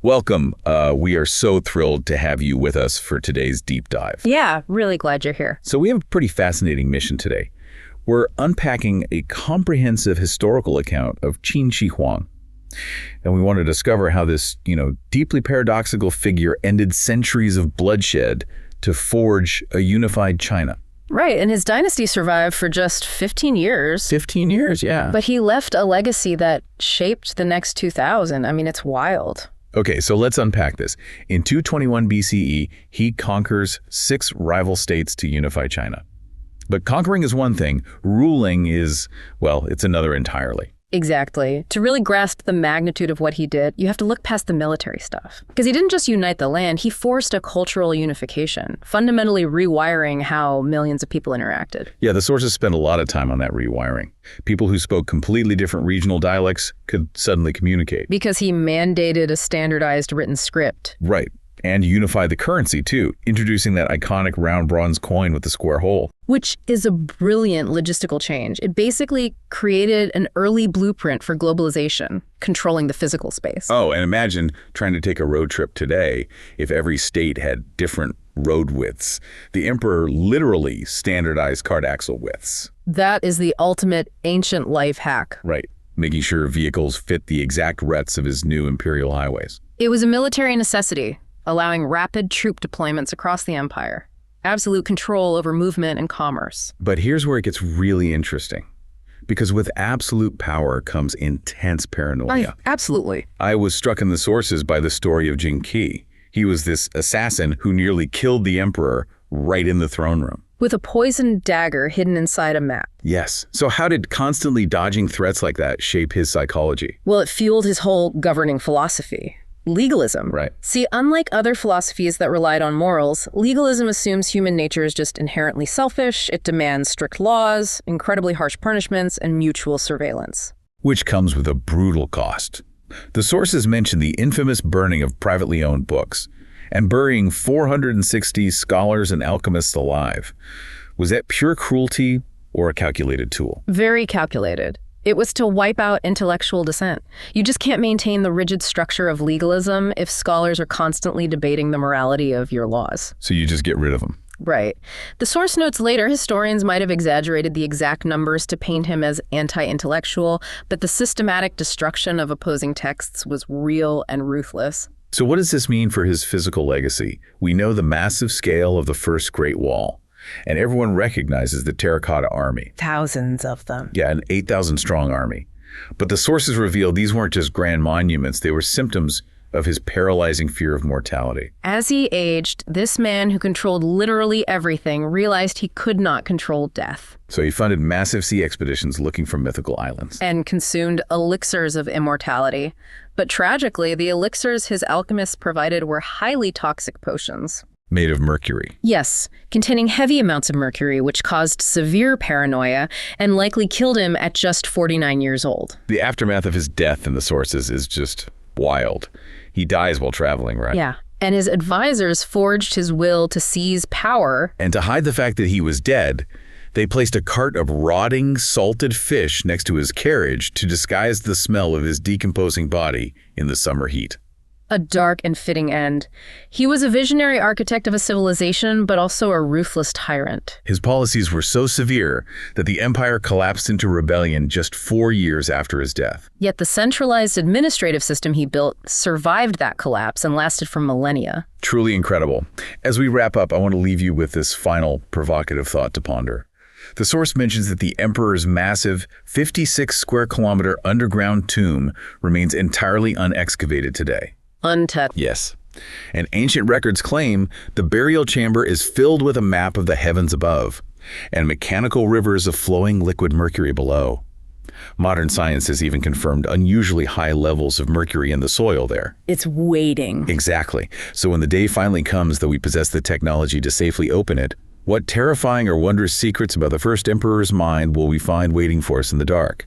Welcome. We are so thrilled to have you with us for today's deep dive. Yeah, really glad you're here. So we have a pretty fascinating mission today. We're unpacking a comprehensive historical account of Qin Shi Huang. And we want to discover how this, deeply paradoxical figure ended centuries of bloodshed to forge a unified China. Right, and his dynasty survived for just 15 years. 15 years, yeah. But he left a legacy that shaped the next 2,000. I mean, it's wild. Okay, so let's unpack this. In 221 BCE, he conquers 6 rival states to unify China. But conquering is one thing, ruling is, well, it's another entirely. Exactly. To really grasp the magnitude of what he did, you have to look past the military stuff. Because he didn't just unite the land, he forced a cultural unification, fundamentally rewiring how millions of people interacted. Yeah, the sources spent a lot of time on that rewiring. People who spoke completely different regional dialects could suddenly communicate. Because he mandated a standardized written script. Right. And unify the currency, too, introducing that iconic round bronze coin with the square hole. Which is a brilliant logistical change. It basically created an early blueprint for globalization, controlling the physical space. Oh, and imagine trying to take a road trip today if every state had different road widths. The emperor literally standardized cart axle widths. That is the ultimate ancient life hack. Right, making sure vehicles fit the exact breadths of his new imperial highways. It was a military necessity, allowing rapid troop deployments across the empire. Absolute control over movement and commerce. But here's where it gets really interesting. Because with absolute power comes intense paranoia. Absolutely. I was struck in the sources by the story of Jing Ke. He was this assassin who nearly killed the emperor right in the throne room. With a poisoned dagger hidden inside a map. Yes. So how did constantly dodging threats like that shape his psychology? Well, it fueled his whole governing philosophy. Legalism. Right. See, unlike other philosophies that relied on morals, legalism assumes human nature is just inherently selfish. It demands strict laws, incredibly harsh punishments, and mutual surveillance. Which comes with a brutal cost. The sources mention the infamous burning of privately owned books and burying 460 scholars and alchemists alive. Was that pure cruelty or a calculated tool? Very calculated. It was to wipe out intellectual dissent. You just can't maintain the rigid structure of legalism if scholars are constantly debating the morality of your laws. So you just get rid of them. Right. The source notes later historians might have exaggerated the exact numbers to paint him as anti-intellectual, but the systematic destruction of opposing texts was real and ruthless. So what does this mean for his physical legacy? We know the massive scale of the First Great Wall. And everyone recognizes the terracotta army. Thousands of them. Yeah, an 8,000-strong army. But the sources reveal these weren't just grand monuments. They were symptoms of his paralyzing fear of mortality. As he aged, this man who controlled literally everything realized he could not control death. So he funded massive sea expeditions looking for mythical islands. And consumed elixirs of immortality. But tragically, the elixirs his alchemists provided were highly toxic potions. Made of mercury. Yes, containing heavy amounts of mercury, which caused severe paranoia and likely killed him at just 49 years old. The aftermath of his death in the sources is just wild. He dies while traveling, right? Yeah, and his advisors forged his will to seize power. And to hide the fact that he was dead, they placed a cart of rotting, salted fish next to his carriage to disguise the smell of his decomposing body in the summer heat. A dark and fitting end. He was a visionary architect of a civilization, but also a ruthless tyrant. His policies were so severe that the empire collapsed into rebellion just 4 years after his death. Yet the centralized administrative system he built survived that collapse and lasted for millennia. Truly incredible. As we wrap up, I want to leave you with this final provocative thought to ponder. The source mentions that the emperor's massive 56-square-kilometer underground tomb remains entirely unexcavated today. Untouched. Yes. And ancient records claim the burial chamber is filled with a map of the heavens above and mechanical rivers of flowing liquid mercury below. Modern science has even confirmed unusually high levels of mercury in the soil there. It's waiting. Exactly. So when the day finally comes that we possess the technology to safely open it, what terrifying or wondrous secrets about the first emperor's mind will we find waiting for us in the dark?